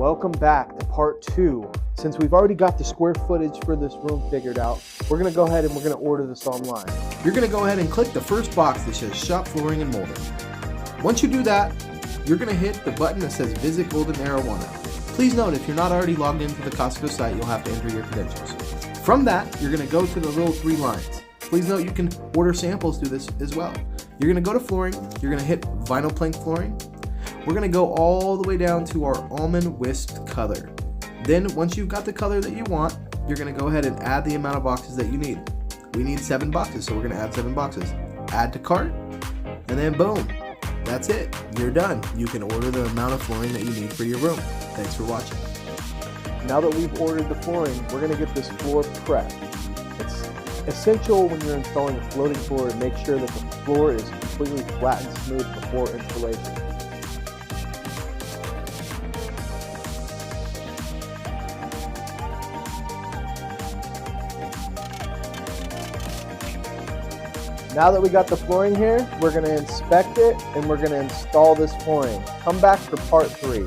Welcome back to part 2. Since we've already got the square footage for this room figured out, we're going to go ahead and we're going to order this online. You're going to go ahead and click the first box that says Shop Flooring and Molding. Once you do that, you're going to hit the button that says Visit Golden Arowana. Please note, if you're not already logged into the Costco site, you'll have to enter your credentials. From that, you're going to go to the little 3 lines. Please note you can order samples through this as well. You're going to go to flooring, you're going to hit vinyl plank flooring. We're going to go all the way down to our almond wisped color. Then once you've got the color that you want, you're going to go ahead and add the amount of boxes that you need. We need 7 boxes, so we're going to add 7 boxes. Add to cart, and then boom, that's it. You're done. You can order the amount of flooring that you need for your room. Thanks for watching. Now that we've ordered the flooring, we're going to get this floor prepped. It's essential when you're installing a floating floor to make sure that the floor is completely flat and smooth before installation. Now that we got the flooring here, we're going to inspect it and we're going to install this flooring. Come back for part 3.